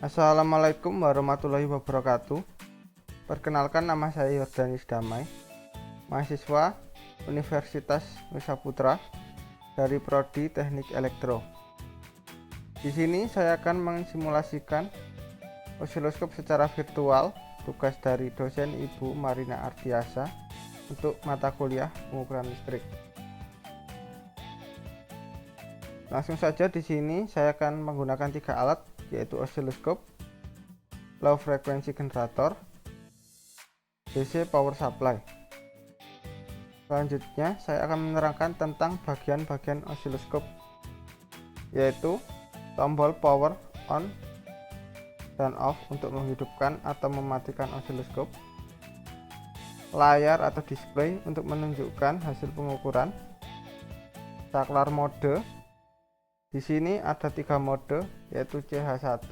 Assalamualaikum warahmatullahi wabarakatuh. Perkenalkan, nama saya Yordanis Damai, mahasiswa Universitas Nusa Putra dari Prodi Teknik Elektro. Di sini saya akan mensimulasikan osiloskop secara virtual, tugas dari dosen Ibu Marina Ardiasa untuk mata kuliah pengukuran listrik. Langsung saja, di sini saya akan menggunakan 3 alat, yaitu osiloskop, low frequency generator, DC power supply. Selanjutnya saya akan menerangkan tentang bagian-bagian osiloskop, yaitu tombol power on dan off untuk menghidupkan atau mematikan osiloskop, layar atau display untuk menunjukkan hasil pengukuran, saklar mode. Di sini ada 3 mode, yaitu CH1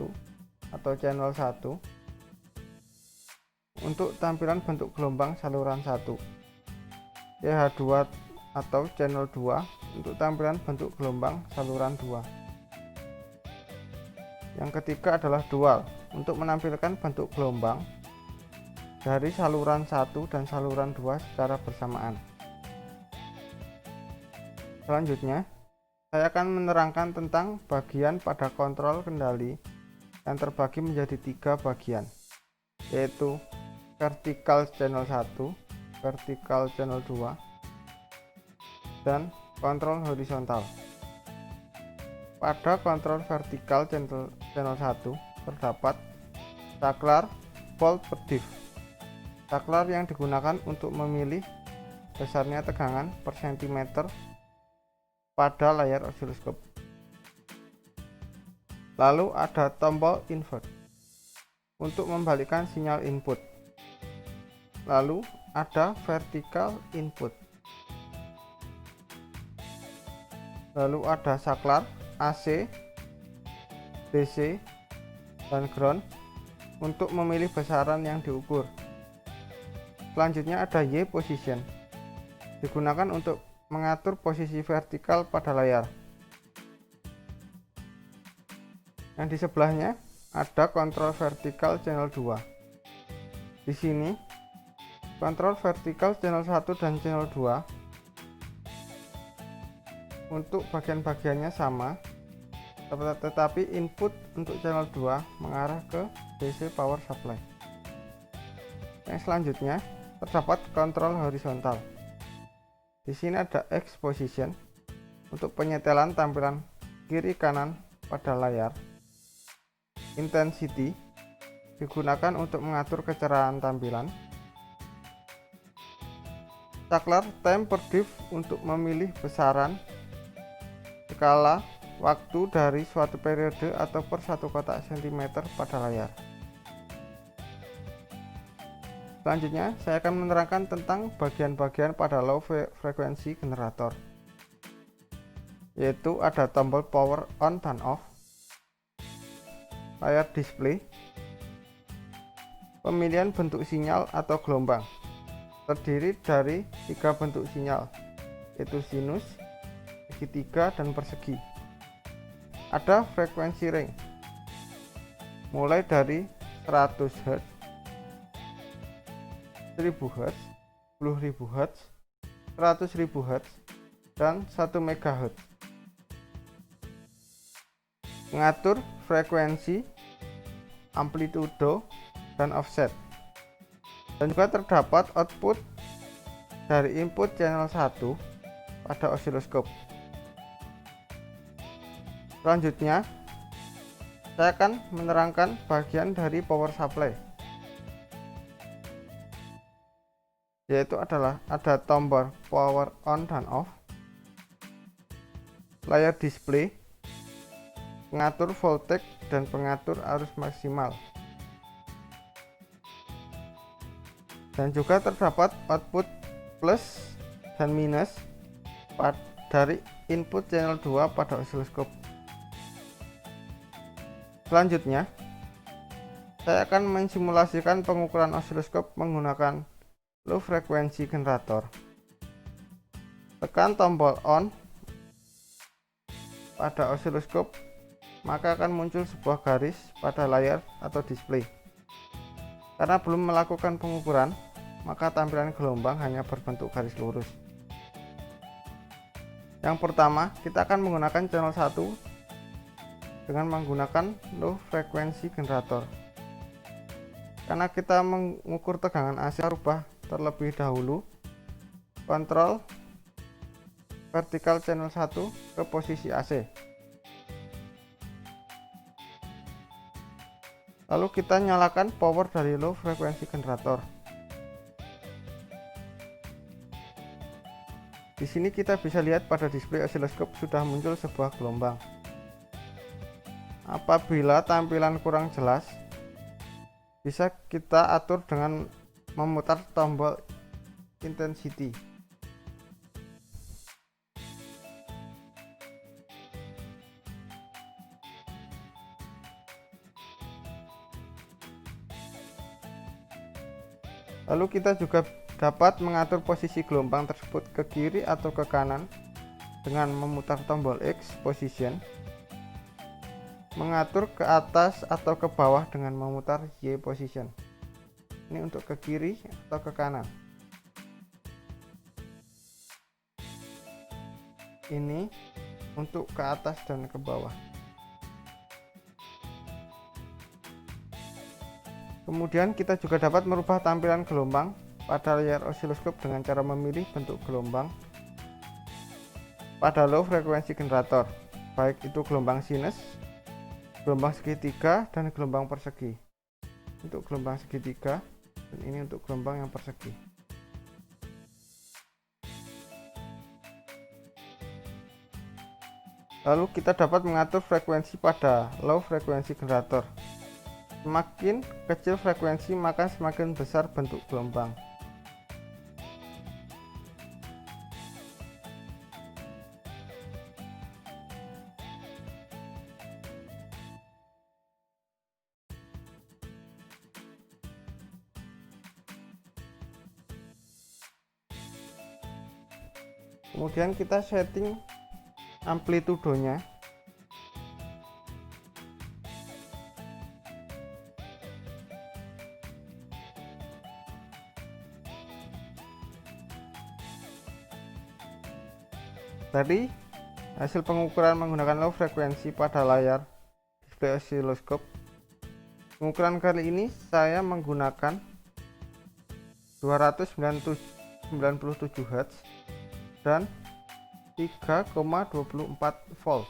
atau channel 1 untuk tampilan bentuk gelombang saluran 1, CH2 atau channel 2 untuk tampilan bentuk gelombang saluran 2. Yang ketiga adalah dual untuk menampilkan bentuk gelombang dari saluran 1 dan saluran 2 secara bersamaan. Selanjutnya saya akan menerangkan tentang bagian pada kontrol kendali yang terbagi menjadi 3 bagian, yaitu vertical channel 1, vertical channel 2, dan kontrol horizontal. Pada kontrol vertical channel 1 terdapat saklar volt per div. Saklar yang digunakan untuk memilih besarnya tegangan per cm pada layar osiloskop. Lalu ada tombol invert untuk membalikkan sinyal input. Lalu ada vertical input. Lalu ada saklar AC, DC, dan ground untuk memilih besaran yang diukur. Selanjutnya ada Y position, digunakan untuk mengatur posisi vertikal pada layar. Yang di sebelahnya ada kontrol vertikal channel 2. Di sini kontrol vertikal channel 1 dan channel 2 untuk bagian-bagiannya sama, tetapi input untuk channel 2 mengarah ke DC power supply. Yang selanjutnya terdapat kontrol horizontal. Di sini ada X position untuk penyetelan tampilan kiri kanan pada layar. Intensity digunakan untuk mengatur kecerahan tampilan. Saklar time per div untuk memilih besaran skala waktu dari suatu periode atau per satu kotak sentimeter pada layar. Selanjutnya saya akan menerangkan tentang bagian-bagian pada low frequency generator, yaitu ada tombol power on dan off, layar display, pemilihan bentuk sinyal atau gelombang, terdiri dari 3 bentuk sinyal, yaitu sinus, segitiga, dan persegi. Ada frekuensi range mulai dari 100 Hz, 1000 Hz, 10.000 Hz, 100.000 Hz, dan 1 MHz. Mengatur frekuensi, amplitudo, dan offset. Dan juga terdapat output dari input channel 1 pada osiloskop. Selanjutnya saya akan menerangkan bagian dari power supply, yaitu ada tombol power on dan off, layar display, pengatur voltage, dan pengatur arus maksimal. Dan juga terdapat output plus dan minus dari input channel 2 pada osiloskop. Selanjutnya saya akan mensimulasikan pengukuran osiloskop menggunakan low frequency generator. Tekan tombol on pada osiloskop maka akan muncul sebuah garis pada layar atau display. Karena belum melakukan pengukuran, maka tampilan gelombang hanya berbentuk garis lurus. Yang pertama, kita akan menggunakan channel 1 dengan menggunakan low frequency generator. Karena kita mengukur tegangan AC, rubah terlebih dahulu kontrol vertikal channel 1 ke posisi AC. Lalu kita nyalakan power dari low frequency generator. Di sini kita bisa lihat pada display osiloskop sudah muncul sebuah gelombang. Apabila tampilan kurang jelas, bisa kita atur dengan memutar tombol intensity. Lalu kita juga dapat mengatur posisi gelombang tersebut ke kiri atau ke kanan dengan memutar tombol X position, mengatur ke atas atau ke bawah dengan memutar Y position. Ini untuk ke kiri atau ke kanan. Ini untuk ke atas dan ke bawah. Kemudian kita juga dapat merubah tampilan gelombang pada layar osiloskop dengan cara memilih bentuk gelombang pada low frequency generator, baik itu gelombang sinus, gelombang segitiga, dan gelombang persegi. Untuk gelombang segitiga, dan ini untuk gelombang yang persegi. Lalu kita dapat mengatur frekuensi pada low frequency generator. Semakin kecil frekuensi, maka semakin besar bentuk gelombang. Kemudian kita setting amplitudonya. Tadi hasil pengukuran menggunakan low frekuensi pada layar display osiloskop. Pengukuran kali ini saya menggunakan 297 Hz dan 3,24 volt.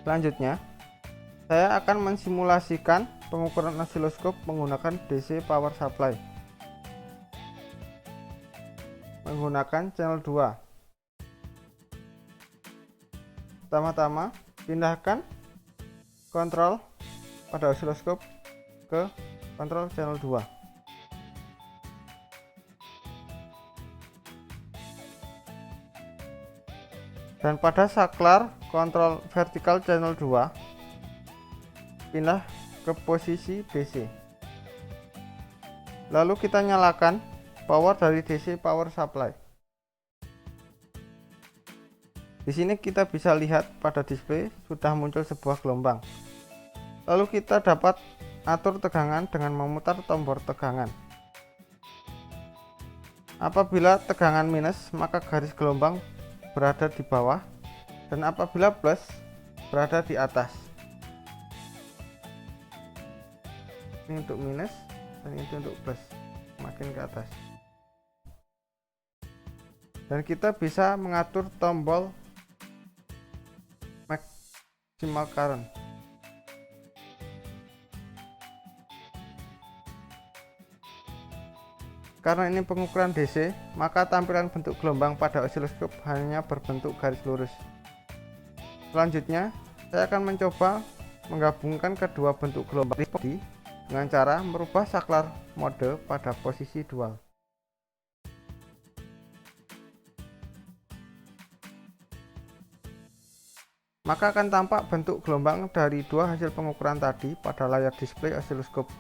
Selanjutnya, saya akan mensimulasikan pengukuran osiloskop menggunakan DC power supply. Menggunakan channel 2. Pertama-tama, pindahkan kontrol pada osiloskop ke kontrol channel 2. Dan pada saklar kontrol vertikal channel 2, pindah ke posisi DC. Lalu kita nyalakan power dari DC power supply. Di sini kita bisa lihat pada display sudah muncul sebuah gelombang. Lalu kita dapat atur tegangan dengan memutar tombol tegangan. Apabila tegangan minus, maka garis gelombang berada di bawah, dan apabila plus berada di atas. Ini untuk minus dan ini untuk plus, makin ke atas. Dan kita bisa mengatur tombol maximal current. Karena ini pengukuran DC, maka tampilan bentuk gelombang pada osiloskop hanya berbentuk garis lurus. Selanjutnya, saya akan mencoba menggabungkan kedua bentuk gelombang tadi dengan cara merubah saklar mode pada posisi dual. Maka akan tampak bentuk gelombang dari dua hasil pengukuran tadi pada layar display osiloskop.